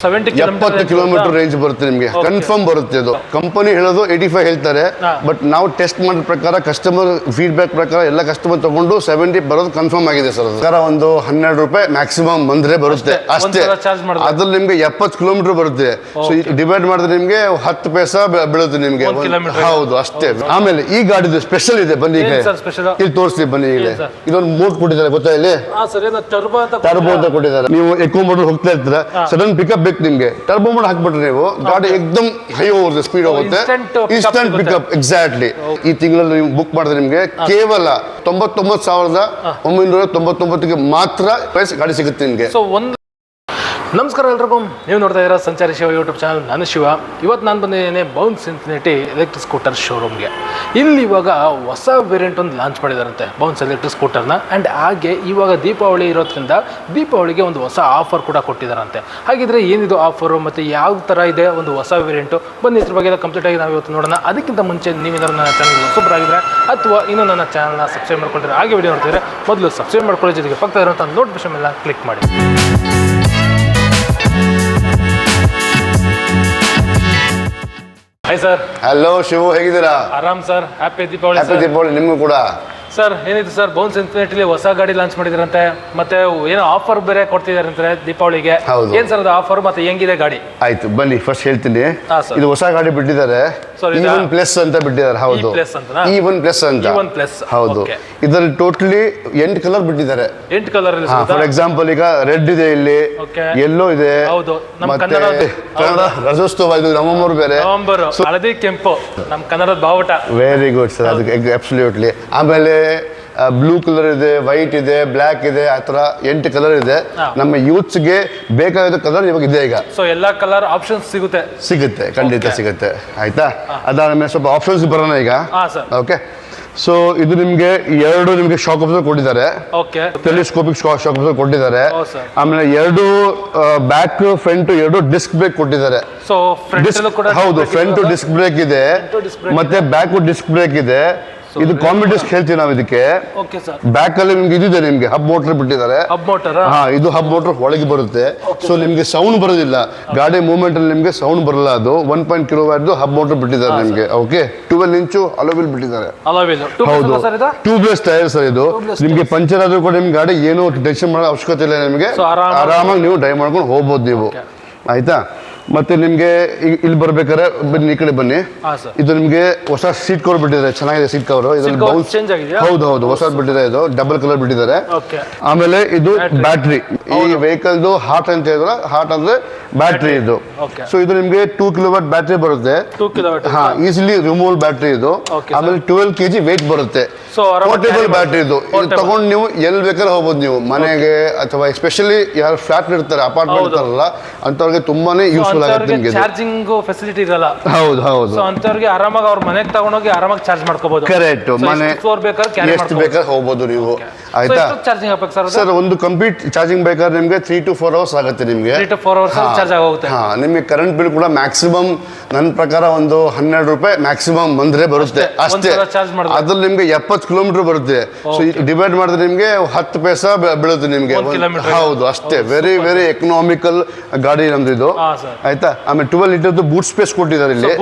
70 kilometre range ಬರುತ್ತೆ ನಿಮಗೆ confirm ಬರುತ್ತೆ ಅದು ಕಂಪನಿ ಹೇಳೋದು 85 ಹೇಳ್ತಾರೆ ಬಟ್ ನಾವು ಟೆಸ್ಟ್ ಮಾಡಿದ ಪ್ರಕಾರ ಕಸ್ಟಮರ್ ಫೀಡ್ಬ್ಯಾಕ್ ಪ್ರಕಾರ ಎಲ್ಲ ಕಸ್ಟಮರ್ ತಗೊಂಡು 70 ಬರೋದು ಕನ್ಫರ್ಮ್ ಆಗಿದೆ ಸರ್ ಅದು ಒಂದು 12 ರೂಪಾಯಿ ಮ್ಯಾಕ್ಸಿಮಮ್ ಬಂದ್ರೆ ಬರುತ್ತೆ ಅಷ್ಟೇ ಅದ್ರಲ್ಲಿ ನಿಮ್ಗೆ 70 ಕಿಲೋಮೀಟರ್ ಬರುತ್ತೆ ಸೊ ಡಿವೈಡ್ ಮಾಡಿದ್ರೆ ನಿಮ್ಗೆ 10 ಪೈಸಾ ಬೀಳುತ್ತೆ ನಿಮ್ಗೆ ಹೌದು ಅಷ್ಟೇ ಆಮೇಲೆ ಈ ಗಾಡಿದು ಸ್ಪೆಷಲ್ ಇದೆ ಬನ್ನಿ ಇಲ್ಲಿ ತೋರಿಸ್ತೀವಿ ಬನ್ನಿ ಇಲ್ಲಿ ಇದೊಂದು ಮೋಡ್ ಕೊಟ್ಟಿದ್ದಾರೆ ಗೊತ್ತಾ ಇಲ್ಲಿ ಟರ್ಬೋ ಅಂತ ಕೊಟ್ಟಿದ್ದಾರೆ ನೀವು ಎಕೋ ಮೋಡ್ ಹೋಗ್ತಾ ಇರ್ತೀರಾ ಸಡನ್ ಪಿಕಪ್ ನಿಮ್ಗೆ ಟರ್ಬೋ ಮೋಡ್ ಹಾಕ್ಬಿಟ್ರೆ ನೀವು ಗಾಡಿ ಎಕ್ದಮ್ ಹೈ ಹೋಗುತ್ತೆ ಸ್ಪೀಡ್ ಹೋಗುತ್ತೆ ಇನ್ಸ್ಟಂಟ್ ಪಿಕಪ್ ಎಕ್ಸಾಕ್ಟ್ಲಿ ಈ ತಿಂಗಳಲ್ಲಿ ನೀವು ಬುಕ್ ಮಾಡಿದ್ರೆ ನಿಮ್ಗೆ ಕೇವಲ 99,999ಗೆ ಮಾತ್ರ ಪ್ರೈಸ್ ಗಾಡಿ ಸಿಗುತ್ತೆ ನಿಮ್ಗೆ. ನಮಸ್ಕಾರ ಎಲ್ರಿಗೂ, ನೀವು ನೋಡ್ತಾ ಇದ್ದೀರಾ ಸಂಚಾರಿ ಶಿವ ಯೂಟ್ಯೂಬ್ ಚಾನಲ್. ನಾನು ಶಿವ. ಇವತ್ತು ನಾನು ಬಂದಿದ್ದೇನೆ ಬೌನ್ಸ್ ಇನ್ಫಿನಿಟಿ ಎಲೆಕ್ಟ್ರಿಕ್ ಸ್ಕೂಟರ್ ಶೋರೂಮ್ಗೆ. ಇಲ್ಲಿ ಇವಾಗ ಹೊಸ ವೇರಿಯಂಟ್ ಒಂದು ಲಾಂಚ್ ಮಾಡಿದಾರಂತೆ ಬೌನ್ಸ್ ಎಲೆಕ್ಟ್ರಿಕ್ ಸ್ಕೂಟರ್ನ. ಆ್ಯಂಡ್ ಹಾಗೆ ಇವಾಗ ದೀಪಾವಳಿ ಇರೋದ್ರಿಂದ ದೀಪಾವಳಿಗೆ ಒಂದು ಹೊಸ ಆಫರ್ ಕೂಡ ಕೊಟ್ಟಿದ್ದಾರಂತೆ. ಹಾಗಿದ್ರೆ ಏನಿದು ಆಫರು ಮತ್ತು ಯಾವ ಥರ ಇದೆ ಒಂದು ಹೊಸ ವೇರಿಯಂಟು, ಬನ್ನಿ ಇದ್ರ ಬಗ್ಗೆ ಕಂಪ್ಲೀಟಾಗಿ ನಾವು ಇವತ್ತು ನೋಡೋಣ. ಅದಕ್ಕಿಂತ ಮುಂಚೆ ನೀವೇನಾದ್ರು ನನ್ನ ಚಾನಲ್ ಹೊಸಬರಾಗಿದ್ದರೆ ಅಥವಾ ಇನ್ನೂ ನನ್ನ ಚಾನಲ್ನ ಸಬ್ಸ್ಕ್ರೈಬ್ ಮಾಡ್ಕೊಂಡ್ರೆ ಹಾಗೆ ವಿಡಿಯೋ ನೋಡ್ತಿದ್ರೆ ಮೊದಲು ಸಬ್ಸ್ಕ್ರೈಬ್ ಮಾಡ್ಕೊಳ್ಳೋ ಜೊತೆಗೆ ಪಕ್ಕದ ಇರೋಂಥ ನೋಟಿಫಿಕೇಶನ್ ಎಲ್ಲ ಕ್ಲಿಕ್ ಮಾಡಿ. Hi sir. ಹಲೋ ಶಿವು, ಹೇಗಿದ್ದೀರಾ? ಆರಾಮ್ sir. Happy Deepavali. Happy Deepavali ನಿಮಗೂ ಕೂಡ. ಸರ್ ಏನಿದೆ ಸರ್, ಬೌನ್ಸ್ ಇನ್ಫಿನಿಟಿಲಿ ಹೊಸ ಗಾಡಿ ಲಾಂಚ್ ಮಾಡಿದ್ರಂತೆ, ಮತ್ತೆ ಏನೋ ಆಫರ್ ಬೇರೆ ಕೊಡ್ತಿದಾರಂತೆ ದೀಪಾವಳಿಗೆ. ಏನ್ ಸರ್ ಅದು ಆಫರ್ ಮತ್ತೆ ಹೆಂಗಿದೆ ಗಾಡಿ? ಆಯ್ತು ಬನ್ನಿ ಫಸ್ಟ್ ಹೇಳ್ತೀನಿ. ಇದು ಹೊಸ ಗಾಡಿ ಬಿಟ್ಟಿದ್ದಾರೆ, E1 ಪ್ಲಸ್ ಅಂತ ಬಿಟ್ಟಿದ್ದಾರೆ. ಹೌದು, E1 ಪ್ಲಸ್ ಅಂತ. ಹೌದು, ಇದರಲ್ಲಿ ಟೋಟಲಿ 8 ಕಲರ್ ಬಿಟ್ಟಿದ್ದಾರೆ. 8 ಕಲರ್. ಫಾರ್ ಎಕ್ಸಾಂಪಲ್ ಈಗ ರೆಡ್ ಇದೆ, ಇಲ್ಲಿ ಯೆಲ್ಲೋ ಇದೆ, ಮತ್ತೆ ಕನ್ನಡ ರಾಜ್ಯೋತ್ಸವ ಇದು ನವೆಂಬರ್ ಬೇರೆ, ಹಳದಿ ಕೆಂಪು ನಮ್ಮ ಕನ್ನಡದ ಬಾವುಟ. ವೆರಿ ಗುಡ್ ಸರ್, ಅದಕ್ಕೆ ಅಬ್ಸಲ್ಯೂಟ್ಲಿ. ಆಮೇಲೆ ಬ್ಲೂ ಕಲರ್ ಇದೆ, ವೈಟ್ ಇದೆ, ಬ್ಲ್ಯಾಕ್ ಇದೆ, ಆ ಥರ 8 ಕಲರ್ ಇದೆ. ನಮ್ಮ ಯೂತ್ಸ್ಗೆ ಬೇಕಾದ ಕಲರ್ ಇವಾಗ ಇದೆ ಈಗ. ಸೊ ಎಲ್ಲ ಕಲರ್ ಆಪ್ಷನ್ಸ್ ಸಿಗುತ್ತೆ ಖಂಡಿತ ಸಿಗುತ್ತೆ. ಆಯ್ತಾ, ಅದಾದ್ಮೇಲೆ ಸ್ವಲ್ಪ ಆಪ್ಷನ್ಸ್ ಬರೋಣ ಈಗ. ಓಕೆ, ಸೊ ಇದು ನಿಮ್ಗೆ 2 ನಿಮ್ಗೆ ಶಾಕ್ ಅಬ್ಸರ್ವರ್ ಕೊಟ್ಟಿದ್ದಾರೆ, ಟೆಲಿಸ್ಕೋಪಿಕ್ ಶಾಕ್ ಅಬ್ಸರ್ವರ್ ಕೊಟ್ಟಿದ್ದಾರೆ. ಆಮೇಲೆ 2 ಬ್ಯಾಕ್ ಫ್ರಂಟ್ 2 ಡಿಸ್ಕ್ ಬ್ರೇಕ್ ಕೊಟ್ಟಿದ್ದಾರೆ. ಹೌದು, ಫ್ರಂಟ್ ಡಿಸ್ಕ್ ಬ್ರೇಕ್ ಇದೆ ಮತ್ತೆ ಬ್ಯಾಕ್ ಡಿಸ್ಕ್ ಬ್ರೇಕ್ ಇದೆ. ಇದು ಕಾಂಬಿ ಡಿಸ್ಕ್ ಹೇಳ್ತೀವಿ ನಾವು ಇದಕ್ಕೆ. ಬ್ಯಾಕ್ ಅಲ್ಲಿ ನಿಮ್ಗೆ ಇದಿದೆ, ನಿಮ್ಗೆ ಹಬ್ ಮೋಟರ್ ಬಿಟ್ಟಿದ್ದಾರೆ. ಹಾ, ಇದು ಹಬ್ ಮೋಟರ್ ಒಳಗೆ ಬರುತ್ತೆ. ಸೊ ನಿಮ್ಗೆ ಸೌಂಡ್ ಬರೋದಿಲ್ಲ, ಗಾಡಿ ಮೂವ್ಮೆಂಟ್ ಅಲ್ಲಿ ನಿಮ್ಗೆ ಸೌಂಡ್ ಬರಲ್ಲ. ಅದು 1.0 kW ಹಬ್ ಮೋಟರ್ ಬಿಟ್ಟಿದ್ದಾರೆ ನಿಮ್ಗೆ. ಓಕೆ, 12 ಇಂಚು ಅಲೋವಿಲ್ ಬಿಟ್ಟಿದ್ದಾರೆ. ಹೌದು, ಟ್ಯೂಬ್ಲೆಸ್ ಟೈರ್ ಸರ್ ಇದು. ನಿಮ್ಗೆ ಪಂಚರ್ ಆದ್ರೂ ಕೂಡ ನಿಮ್ಗೆ ಗಾಡಿ ಏನು ಟೆನ್ಷನ್ ಮಾಡೋ ಅವಶ್ಯಕತೆ ಇಲ್ಲ ನಿಮ್ಗೆ. ಆರಾಮಾಗಿ ನೀವು ಡ್ರೈವ್ ಮಾಡ್ಕೊಂಡು ಹೋಗ್ಬೋದು ನೀವು. ಆಯ್ತಾ, ಮತ್ತೆ ನಿಮ್ಗೆ ಇಲ್ಲಿ ಬರ್ಬೇಕಾದ್ರೆ ಬನ್ನಿ, ಈ ಕಡೆ ಬನ್ನಿ. ಇದು ನಿಮ್ಗೆ ಹೊಸ ಸೀಟ್ ಕವರ್ ಬಿಟ್ಟಿದ್ದಾರೆ, ಚೆನ್ನಾಗಿದೆ ಸೀಟ್ ಕವರ್. ಹೌದು ಹೌದು, ಹೊಸ ಬಿಟ್ಟಿದ್ದಾರೆ, ಇದು ಡಬಲ್ ಕಲರ್ ಬಿಟ್ಟಿದ್ದಾರೆ. ಆಮೇಲೆ ಇದು ಬ್ಯಾಟ್ರಿ, ಈ ವೆಹಿಕಲ್ ಹಾಟ್ ಅಂತ ಹೇಳಿದ್ರೆ, ಹಾಟ್ ಅಂದ್ರೆ ಬ್ಯಾಟ್ರಿ ಇದು. ಸೊ ಇದು ನಿಮ್ಗೆ 2 kW ಬ್ಯಾಟ್ರಿ ಬರುತ್ತೆ. ಹಾ, ಈಸಿಲಿ ರಿಮೂವಲ್ ಬ್ಯಾಟ್ರಿ ಇದು. ಆಮೇಲೆ 12 kg ವೇಟ್ ಬರುತ್ತೆ. ಪೋರ್ಟೇಬಲ್ ಬ್ಯಾಟ್ರಿ ಇದು. ತಗೊಂಡು ನೀವು ಎಲ್ಲಿ ಬೇಕಾದ್ರೆ ಹೋಗ್ಬೋದು ನೀವು, ಮನೆಗೆ ಅಥವಾ ಎಸ್ಪೆಷಲಿ ಯಾರು ಫ್ಲಾಟ್ ಇರ್ತಾರೆ, ಅಪಾರ್ಟ್ಮೆಂಟ್ ಇರ್ತಾರಲ್ಲ ಅಂತವ್ರಿಗೆ ತುಂಬಾನೇ ಯೂಸ್ಫುಲ್ ಆಗುತ್ತೆ. ಚಾರ್ಜಿಂಗ್ ಫೆಸಿಲಿಟಿ ಇರಲ್ಲ. ಹೌದು ಹೌದು, ಅಂತವ್ರಿಗೆ ಆರಾಮಾಗಿ ಅವ್ರ ಮನೆಗೆ ತಗೊಂಡೋಗಿ ಆರಾಮಾಗಿ ಚಾರ್ಜ್ ಮಾಡ್ಕೋಬಹುದು. ಕರೆಕ್ಟ್, ಮನೆ ಎಷ್ಟು ಬೇಕಾದ್ರೆ ಹೋಗ್ಬೋದು ನೀವು. ಆಯ್ತಾ ಸರ್, ಒಂದು ಕಂಪ್ಲೀಟ್ ಚಾರ್ಜಿಂಗ್ ಬೇಕಾದ್ರೆ ನಿಮ್ಗೆ 3 to 4 hours ಆಗುತ್ತೆ ನಿಮ್ಗೆ. 3 to 4 hours ಚಾರ್ಜ್ ಆಗುತ್ತೆ. ಹಾ, ನಿಮ್ಗೆ ಕರೆಂಟ್ ಬಿಲ್ ಕೂಡ ಮ್ಯಾಕ್ಸಿಮಮ್ ನನ್ನ ಪ್ರಕಾರ ಒಂದು 12 ರೂಪಾಯಿ ಮ್ಯಾಕ್ಸಿಮಮ್ ಬಂದ್ರೆ ಬರುತ್ತೆ ಅಷ್ಟೇ. ಅದ್ರಲ್ಲಿ ನಿಮ್ಗೆ 70 ಕಿಲೋಮೀಟರ್ ಬರುತ್ತೆ. ಸೊ ಡಿವೈಡ್ ಮಾಡಿದ್ರೆ ನಿಮ್ಗೆ 10 ಪೈಸಾ ಬೀಳುತ್ತೆ ನಿಮ್ಗೆ. ಹೌದು, ಅಷ್ಟೇ. ವೆರಿ ವೆರಿ ಎಕನಾಮಿಕಲ್ ಗಾಡಿ ನಮ್ದು ಇದು. ಆಯ್ತಾ, ಆಮೇಲೆ 12 ಲೀಟರ್ ಬೂಟ್ ಸ್ಪೇಸ್ ಕೊಟ್ಟಿದ್ದಾರೆ ಇಲ್ಲಿ.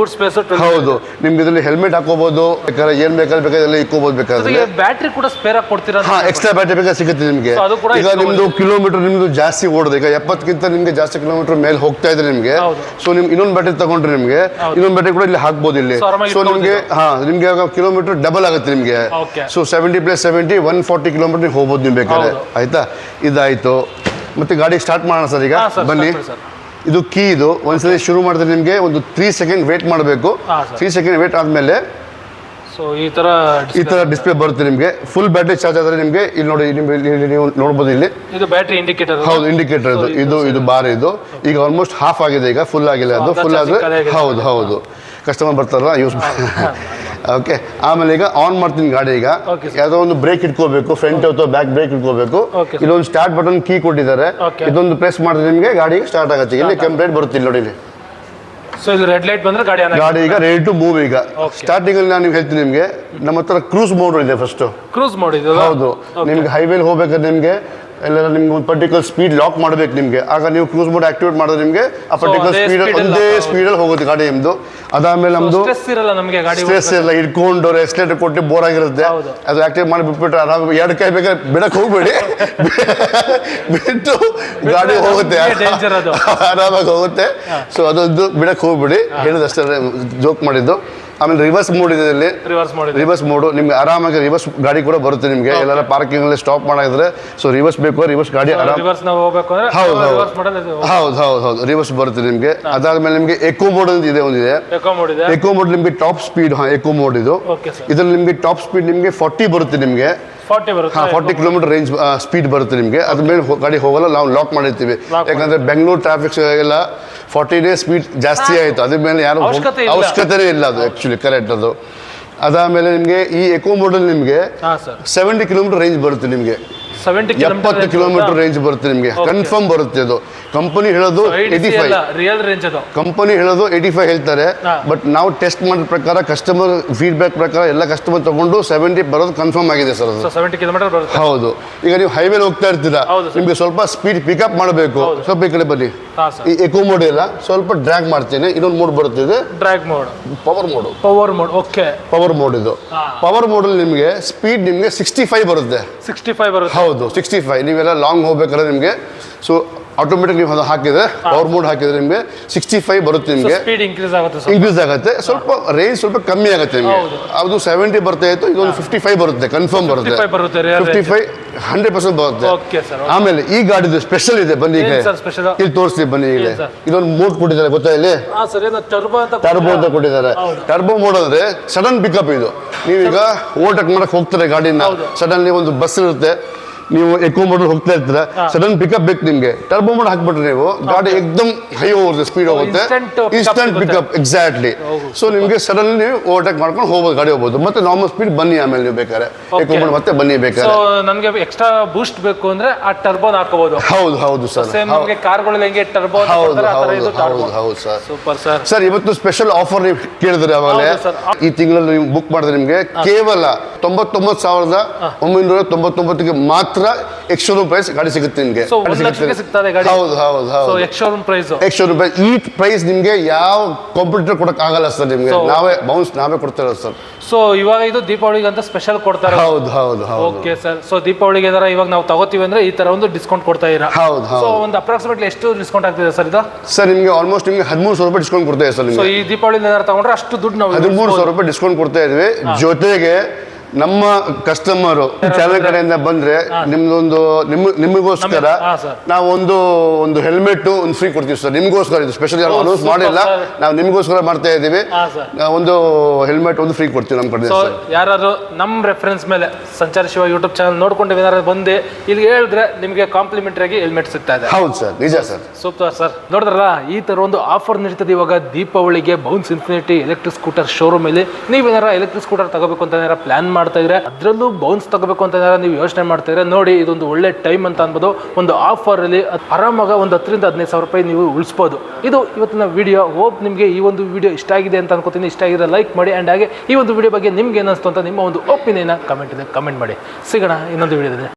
ಹೌದು, ನಿಮ್ಗೆ ಇದ್ರಲ್ಲಿ ಹೆಲ್ಮೆಟ್ ಹಾಕೋಬಹುದು, ಬೇಕಾದ್ರೆ ಏನ್ ಬೇಕಾದ್ರೆ ಎಲ್ಲ ಇಕ್ಕೋಬಹುದು. ಬೇಕಾದ್ರೆ ಬ್ಯಾಟ್ರಿ ಕೂಡ ಸ್ಪೇರ್ ಆಗಿ ಕೊಡ್ತೀರಾ? ಎಕ್ಸ್ಟ್ರಾ ಬ್ಯಾಟ್ರಿ ಬೇಕಾದ್ರೆ ಸಿಗುತ್ತೆ ನಿಮ್ಗೆ. ಈಗ ನಿಮ್ದು ಕಿಲೋಮೀಟರ್ ನಿಮ್ದು ಜಾಸ್ತಿ ಓಡೋದು, ಈಗ 70ಗಿಂತ ನಿಮ್ಗೆ ಜಾಸ್ತಿ ಕಿಲೋಮೀಟರ್ ಮೇಲೆ ಹೋಗ್ತಾ ಇದ್ರೆ ನಿಮ್ಗೆ, ಸೊ ನಿಮ್ಗೆ ಇನ್ನೊಂದು ಬ್ಯಾಟ್ರಿ ತಗೊಂಡ್ರೆ ನಿಮ್ಗೆ ಇನ್ನೊಂದು ಬ್ಯಾಟ್ರಿ ಕೂಡ ಇಲ್ಲಿ ಹಾಕ್ಬೋದು ಇಲ್ಲಿ. ಸೊ ನಿಮ್ಗೆ ನಿಮ್ಗೆ ಕಿಲೋಮೀಟರ್ ಡಬಲ್ ಆಗುತ್ತೆ ನಿಮ್ಗೆ. ಸೊ 70 + 70 140 ಕಿಲೋಮೀಟರ್ ಹೋಗ್ಬೋದು ನೀವು ಬೇಕಾದ್ರೆ. ಆಯ್ತಾ, ಇದಾಯ್ತು. ಮತ್ತೆ ಗಾಡಿ ಸ್ಟಾರ್ಟ್ ಮಾಡೋಣ ಸರ್ ಈಗ. ಬನ್ನಿ, ಇದು ಕೀ. ಇದು ಒಂದ್ಸಲಿ ಶುರು ಮಾಡಿದ್ರೆ ನಿಮ್ಗೆ ಒಂದು 3 ಸೆಕೆಂಡ್ ವೇಟ್ ಮಾಡಬೇಕು. 3 ಸೆಕೆಂಡ್ ವೇಟ್ ಆದ್ಮೇಲೆ ಈ ತರ ಡಿಸ್ಪ್ಲೇ ಬರುತ್ತೆ ನಿಮ್ಗೆ. ಫುಲ್ ಬ್ಯಾಟ್ರಿ ಚಾರ್ಜ್ ಆದ್ರೆ ನಿಮ್ಗೆ ಇಲ್ಲಿ ನೋಡಿ, ನೀವು ನೋಡಬಹುದು ಇಲ್ಲಿ. ಇದು ಬ್ಯಾಟ್ರಿ ಇಂಡಿಕೇಟರ್. ಹೌದು, ಇಂಡಿಕೇಟರ್ ಇದು ಬಾರ್. ಇದು ಈಗ ಆಲ್ಮೋಸ್ಟ್ ಹಾಫ್ ಆಗಿದೆ, ಈಗ ಫುಲ್ ಆಗಿಲ್ಲ. ಅದು ಫುಲ್ ಆದ್ರೆ ಹೌದು ಹೌದು, ಕಸ್ಟಮರ್ ಬರ್ತಾರಲ್ಲ ಯೂಸ್. ಓಕೆ, ಆಮೇಲೆ ಈಗ ಆನ್ ಮಾಡ್ತೀನಿ ಗಾಡಿ. ಈಗ ಯಾವ್ದೋ ಒಂದು ಬ್ರೇಕ್ ಇಟ್ಕೋಬೇಕು, ಫ್ರಂಟ್ ಅಥವಾ ಬ್ಯಾಕ್ ಬ್ರೇಕ್ ಇಟ್ಕೋಬೇಕು. ಇಲ್ಲೊಂದು ಸ್ಟಾರ್ಟ್ ಬಟನ್ ಕೀ ಕೊಟ್ಟಿದ್ದಾರೆ, ಇದೊಂದು ಪ್ರೆಸ್ ಮಾಡಿದ್ರೆ ನಿಮ್ಗೆ ಗಾಡಿ ಸ್ಟಾರ್ಟ್ ಆಗುತ್ತೆ. ಇಲ್ಲಿ ಕೆಂಪ್ಲೇಟ್ ಬರುತ್ತೆ ನೋಡಿ. ಸೊ ಇದು ರೆಡ್ ಲೈಟ್ ಬಂದ್ರೆ ಗಾಡಿ ಈಗ ರೆಡಿ ಟು ಮೂವ್. ಈಗ ಸ್ಟಾರ್ಟಿಂಗ್ ಅಲ್ಲಿ ನಾನು ಹೇಳ್ತೀನಿ ನಿಮ್ಗೆ, ನಮ್ಮ ಹತ್ರ ಕ್ರೂಸ್ ಮೋಡ್ ಇದೆ. ಫಸ್ಟ್ ಕ್ರೂಸ್ ಮೋಡ್ ಇದೆ. ಹೌದು, ನಿಮ್ಗೆ ಹೈವೇಲಿ ಹೋಗ್ಬೇಕಾದ್ರೆ ನಿಮ್ಗೆ ಎಲ್ಲ ನಿಮ್ಗೆ ಒಂದು ಪರ್ಟಿಕ್ಯುಲರ್ ಸ್ಪೀಡ್ ಲಾಕ್ ಮಾಡಬೇಕು ನಿಮಗೆ. ಆಗ ನೀವು ಕ್ರೂಸ್ ಮೋಡ್ ಆಕ್ಟಿವೇಟ್ ಮಾಡಿದ್ರೆ ನಿಮಗೆ ಆ ಪರ್ಟಿಕ್ಯುಲರ್ ಸ್ಪೀಡ್ ಒಂದೇ ಸ್ಪೀಡಲ್ಲಿ ಹೋಗುತ್ತೆ ಗಾಡಿ ನಿಮ್ಮದು. ಅದಾದಮೇಲೆ ನಮ್ಮದು ಸ್ಟ್ರೆಸ್ ಇಲ್ಲ, ಇಟ್ಕೊಂಡು ಎಕ್ಸ್ಲೇಟರ್ ಕೊಟ್ಟು ಬೋರ್ ಆಗಿರುತ್ತೆ. ಅದು ಆಕ್ಟಿವೇಟ್ ಮಾಡಿ ಬಿಟ್ಬಿಟ್ರೆ ಆರಾಮ 2 ಕೈ ಬೇಕಾದ್ರೆ ಬಿಡಕ್ಕೆ ಹೋಗ್ಬೇಡಿ, ಬಿಟ್ಟು ಗಾಡಿ ಹೋಗುತ್ತೆ, ಆರಾಮಾಗಿ ಹೋಗುತ್ತೆ. ಸೊ ಅದೊಂದು ಬಿಡಕ್ಕೆ ಹೋಗ್ಬೇಡಿ, ಹೇಳಿದಷ್ಟೇ, ಜೋಕ್ ಮಾಡಿದ್ದು. ಆಮೇಲೆ ರಿವರ್ಸ್ ಮೋಡ್ ಇದೆ ಇಲ್ಲಿ, ರಿವರ್ಸ್ ಮೋಡು ನಿಮ್ಗೆ ಆರಾಮಾಗಿ ರಿವರ್ಸ್ ಗಾಡಿ ಕೂಡ ಬರುತ್ತೆ ನಿಮಗೆ. ಎಲ್ಲರ ಪಾರ್ಕಿಂಗ್ ಅಲ್ಲಿ ಸ್ಟಾಪ್ ಮಾಡಿದ್ರೆ ಸೊ ರಿವರ್ಸ್ ಬೇಕು, ರಿವರ್ಸ್ ಗಾಡಿ ಹೌದು ರಿವರ್ಸ್ ಬರುತ್ತೆ ನಿಮಗೆ. ಅದಾದ್ಮೇಲೆ ನಿಮಗೆ ಎಕೋ ಮೋಡ್ ಅಂತ ಇದೆ, ಒಂದಿದೆ ಎಕೋ ಮೋಡ್ ನಿಮಗೆ ಟಾಪ್ ಸ್ಪೀಡ್. ಎಕೋ ಮೋಡ್ ಇದು, ಇದ್ರಲ್ಲಿ ನಿಮಗೆ ಟಾಪ್ ಸ್ಪೀಡ್ ನಿಮಗೆ 40 ಬರುತ್ತೆ ನಿಮಗೆ. 40 ಕಿಲೋಮೀಟರ್ ರೇಂಜ್ ಸ್ಪೀಡ್ ಬರುತ್ತೆ ನಿಮಗೆ. ಅದ್ರ ಮೇಲೆ ಗಾಡಿ ಹೋಗಲ್ಲ, ನಾವು ಲಾಕ್ ಮಾಡಿರ್ತೀವಿ. ಯಾಕಂದ್ರೆ ಬೆಂಗಳೂರು ಟ್ರಾಫಿಕ್ ಎಲ್ಲ 40 ಸ್ಪೀಡ್ ಜಾಸ್ತಿ ಆಯಿತು, ಅದ್ರ ಮೇಲೆ ಯಾರು ಅವಶ್ಯಕತೆನೇ ಇಲ್ಲ, ಅದು ಆ್ಯಕ್ಚುಲಿ ಕರೆಕ್ಟ್ ಅದು. ಅದಾದಮೇಲೆ ನಿಮಗೆ ಈ ಎಕೋ ಮೋಡಲ್ ನಿಮಗೆ 70 ಕಿಲೋಮೀಟರ್ ರೇಂಜ್ ಬರುತ್ತೆ ನಿಮಗೆ. 70 ಕಿಲೋಮೀಟರ್ ರೇಂಜ್ ಬರುತ್ತೆ ನಿಮಗೆ, ಕನ್ಫರ್ಮ್ ಬರುತ್ತೆ. ಅದು ಕಂಪನಿ ಹೇಳೋದು 85, ಕಂಪನಿ ಹೇಳೋದು 85 ಹೇಳ್ತಾರೆ. ಬಟ್ ನಾವು ಟೆಸ್ಟ್ ಮಾಡಿದ ಪ್ರಕಾರ, ಕಸ್ಟಮರ್ ಫೀಡ್ಬ್ಯಾಕ್ ಪ್ರಕಾರ ಎಲ್ಲ ಕಸ್ಟಮರ್ ತಗೊಂಡು 70 ಬರೋದು ಕನ್ಫರ್ಮ್ ಆಗಿದೆ ಸರ್. ಅದು 70 ಕಿಲೋಮೀಟರ್ ಬರುತ್ತೆ. ಹೌದು. ಈಗ ನೀವು ಹೈವೇಲಿ ಹೋಗ್ತಾ ಇರ್ತೀರಾ, ನಿಮಗೆ ಸ್ವಲ್ಪ ಸ್ಪೀಡ್ ಪಿಕಪ್ ಮಾಡಬೇಕು, ಸ್ವಲ್ಪ ಈ ಕಡೆ ಬನ್ನಿ. ಈ ಎಕೋ ಮೋಡ್ ಇಲ್ಲ, ಸ್ವಲ್ಪ ಡ್ರ್ಯಾಗ್ ಮಾಡ್ತೀನಿ. ಇನ್ನೊಂದು ಮೋಡ್ ಬರುತ್ತೆ, drag mode, power mode. Okay, power mode ಇದು. ಪವರ್ ಮೋಡ್ ಅಲ್ಲಿ ನಿಮಗೆ ಸ್ಪೀಡ್ ನಿಮಗೆ 65 ಬರುತ್ತೆ. 65 ಬರುತ್ತೆ, ಹೌದು 65. ನೀವೆಲ್ಲ ಲಾಂಗ್ ಹೋಗ್ಬೇಕಾದ್ರೆ ನಿಮಗೆ ಸೊ ಆಟೋಮೆಟಿಕ್ ನೀವು ಅದು ಹಾಕಿದ್ರೆ, ಪವರ್ ಮೋಡ್ ಹಾಕಿದ್ರೆ ನಿಮಗೆ 65 ಬರುತ್ತೆ ನಿಮಗೆ. ಸ್ಪೀಡ್ ಇನ್ಕ್ರೀಸ್ ಆಗುತ್ತೆ, ಸ್ವಲ್ಪ ರೇಂಜ್ ಸ್ವಲ್ಪ ಕಮ್ಮಿ ಆಗುತ್ತೆ ನಿಮಗೆ. ಅದು 70 ಬರ್ತಾ ಇತ್ತು, ಇದೊಂದು 55 ಬರುತ್ತೆ, ಕನ್ಫರ್ಮ್ ಬರುತ್ತೆ. 55 100% ಬರುತ್ತೆ. ಆಮೇಲೆ ಈ ಗಾಡಿದು ಸ್ಪೆಷಲ್ ಇದೆ, ಬನ್ನಿ ಈಗ ಇಲ್ಲಿ ತೋರಿಸ್ತೀವಿ, ಬನ್ನಿ ಈಗ. ಇದೊಂದು ಮೋಡ್ ಕೊಟ್ಟಿದ್ದಾರೆ ಗೊತ್ತಾ, ಇಲ್ಲಿ ಟರ್ಬೋ ಅಂತ ಕೊಟ್ಟಿದ್ದಾರೆ. ಟರ್ಬೋ ಮೋಡ್ ಅಂದ್ರೆ ಸಡನ್ ಪಿಕಪ್. ಇದು ನೀವೀಗ ಓವರ್ಟೇಕ್ ಮಾಡಕ್ ಹೋಗ್ತಾರೆ ಗಾಡಿನ, ಸಡನ್ಲಿ ಒಂದು ಬಸ್ ಇರುತ್ತೆ, ನೀವು ಎಕೋ ಮೋಡ್ ಹೋಗ್ತಾ ಇರ್ತೀರ, ಸಡನ್ ಪಿಕಪ್ ಬೇಕು ನಿಮ್ಗೆ. ಟರ್ಬೋ ಮೋಡ್ ಹಾಕ್ಬಿಟ್ರೆ ನೀವು ಗಾಡಿ ಎಕ್ದಮ್ ಹೈ ಹೋಗುತ್ತೆ, ಸ್ಪೀಡ್ ಹೋಗುತ್ತೆ, ಇನ್ಸ್ಟಂಟ್ ಪಿಕಪ್. ಎಕ್ಸಾಕ್ಟ್ಲಿ. ಸೊ ನಿಮ್ಗೆ ಸಡನ್ ನೀವು ಓವರ್ಟೇಕ್ ಮಾಡ್ಕೊಂಡು ಹೋಗ್ಬೋದು, ಗಾಡಿ ಹೋಗ್ಬೋದು. ಮತ್ತೆ ನಾರ್ಮಲ್ ಸ್ಪೀಡ್ ಬನ್ನಿ, ಆಮೇಲೆ ನೀವು ಬೇಕಾದ್ರೆ ಎಕೋ ಮೋಡ್ ಮತ್ತೆ ಬನ್ನಿ ಬೇಕಾದ್ರೆ. ನನಗೆ ಎಕ್ಸ್ಟ್ರಾ ಬೂಸ್ಟ್ ಬೇಕು ಅಂದ್ರೆ ಆ ಟರ್ಬೋನ ಹಾಕಬಹುದು. ಹೌದು ಸರ್, ನಮಗೆ ಕಾರ್ಗಳಲ್ಲಿ ಹೆಂಗೆ ಟರ್ಬೋ. ಹೌದು ಸರ್. Super sir. ಸರ್ ಇವತ್ತು ಸ್ಪೆಷಲ್ ಆಫರ್ ನೀವು ಕೇಳಿದ್ರೆ ಅವಾಗಲೇ, ಈ ತಿಂಗಳಲ್ಲಿ ನೀವು ಬುಕ್ ಮಾಡಿದ್ರೆ ನಿಮ್ಗೆ ಕೇವಲ 99,999ಗೆ ಮಾತ್ರ ಎಕ್ಸ್-ಶೋರೂಮ್ ಪ್ರೈಸ್ ಗಾಡಿ ಸಿಗುತ್ತೆ ನಿಮಗೆ. ಹೌದು ಎಕ್ಸ್-ಶೋರೂಮ್ ಪ್ರೈಸ್. ಈ ಪ್ರೈಸ್ ನಿಮ್ಗೆ ಯಾವ ಕಾಂಪಿಟೇಟರ್ ಕೊಡಕ್ ಆಗಲ್ಲ ಸರ್. ನಿಮ್ಗೆ ನಾವೇ ಕೊಡ್ತಾ ಇರೋದು ಸರ್. ಸೊ ಇವಾಗ ಇದು ದೀಪಾವಳಿಗೆ ಅಂತ ಸ್ಪೆಷಲ್ ಕೊಡ್ತಾರೆ. ಹೌದು. Okay sir. ಸೊ ದೀಪಾವಳಿಗೆ ಇವಾಗ ನಾವು ತಗೋತೀವಿ ಅಂದ್ರೆ ಈ ತರ ಒಂದು ಡಿಸ್ಕೌಂಟ್ ಕೊಡ್ತಾ ಇದ್ದೀರಾ? ಹೌದು. ಸೊ ಒಂದು ಅಪ್ರಾಕ್ಸಿಮೇಟ್ಲಿ ಎಷ್ಟು ಡಿಸ್ಕೌಂಟ್ ಆಗ್ತಿದೆ ಸರ್ ಇದು? ಸರ್ ನಿಮಗೆ ಆಲ್ಮೋಸ್ಟ್ ನಿಮಗೆ 13,000 ರೂಪಾಯಿ ಡಿಸ್ಕೌಂಟ್ ಕೊಡ್ತಾ ಇದೆ ಸರ್. ಸೊ ಈ ದೀಪಾವಳಿ ತಗೊಂಡ್ರೆ ಅಷ್ಟು ದುಡ್ಡು ನಾವು 13,000 ರೂಪಾಯಿ ಡಿಸ್ಕೌಂಟ್ ಕೊಡ್ತಾ ಇದ್ವಿ. ಜೊತೆಗೆ ನಮ್ಮ ಕಸ್ಟಮರ್ ಚಾನಲ್ ಕಡೆಯಿಂದ ಬಂದ್ರೆ ನಿಮಗೋಸ್ಕರ ನಾವು ಒಂದು ಹೆಲ್ಮೆಟ್ ಒಂದು ಫ್ರೀ ಕೊಡ್ತೀವಿ ಸರ್. ನಿಮಗೋಸ್ಕರ ಇದು ಸ್ಪೆಷಲ್ ಅನೌನ್ಸ್ ಮಾಡಿಲ್ಲ, ನಾವು ನಿಮಗೋಸ್ಕರ ಮಾಡ್ತಾ ಇದ್ದೀವಿ. ಒಂದು ಹೆಲ್ಮೆಟ್ ಒಂದು ಫ್ರೀ ಕೊಡ್ತೀವಿ ನಮ್ಮ ಕಡೆ. ಯಾರು ನಮ್ಮ ರೆಫರೆನ್ಸ್ ಮೇಲೆ ಸಂಚಾರಿ ಶಿವ ಯೂಟ್ಯೂಬ್ ಚಾನಲ್ ನೋಡ್ಕೊಂಡು ಏನಾದ್ರು ಬಂದು ಇಲ್ಲಿ ಹೇಳಿದ್ರೆ ನಿಮಗೆ ಕಾಂಪ್ಲಿಮೆಂಟರಿ ಆಗಿ ಹೆಲ್ಮೆಟ್ ಸಿಗ್ತಾ ಇದೆ. ಹೌದು ಸರ್, ನಿಜ ಸರ್. Super sir. ನೋಡಿದ್ರಲ್ಲ, ಈ ತರ ಒಂದು ಆಫರ್ ನಡೀತದೆ ಇವಾಗ ದೀಪಾವಳಿಗೆ bounce infinity electric scooter showroom ಅಲ್ಲಿ. ನೀವೇನಾರ ಎಲೆಕ್ಟ್ರಿಕ್ ಸ್ಕೂಟರ್ ತಗೋಬೇಕು ಅಂತ ಪ್ಲಾನ್ ಮಾಡ್ತಾ ಇದ್ರೆ, ಅದರಲ್ಲೂ ಬೌನ್ಸ್ ತಗೋಬೇಕು ಅಂತ ನೀವು ಯೋಚನೆ ಮಾಡ್ತಾ ಇದ್ರೆ, ನೋಡಿ ಇದೊಂದು ಒಳ್ಳೆ ಟೈಮ್ ಅಂತ ಅನ್ಬೋದು. ಒಂದು ಆಫರ್ ಅಲ್ಲಿ ಆರಾಮಾಗ ಒಂದು 10,000 to 15,000 ರೂಪಾಯಿ ನೀವು ಉಳಿಸ್ಬೋದು. ಇದು ಇವತ್ತಿನ ವಿಡಿಯೋ. ಹೋಪ್ ನಿಮಗೆ ಈ ಒಂದು ವಿಡಿಯೋ ಇಷ್ಟ ಆಗಿದೆ ಅಂತ ಅನ್ಕೋತೀನಿ. ಇಷ್ಟ ಆಗಿದ್ರೆ ಲೈಕ್ ಮಾಡಿ, ಅಂಡ್ ಹಾಗೆ ಈ ಒಂದು ವಿಡಿಯೋ ಬಗ್ಗೆ ನಿಮ್ಗೆ ಏನಿಸ್ತು ಅಂತ ನಿಮ್ಮ ಒಂದು ಒಪಿನಿಯನ್ ಕಮೆಂಟ್ ಮಾಡಿ. ಸಿಗೋಣ ಇನ್ನೊಂದು ವಿಡಿಯೋದಲ್ಲಿ.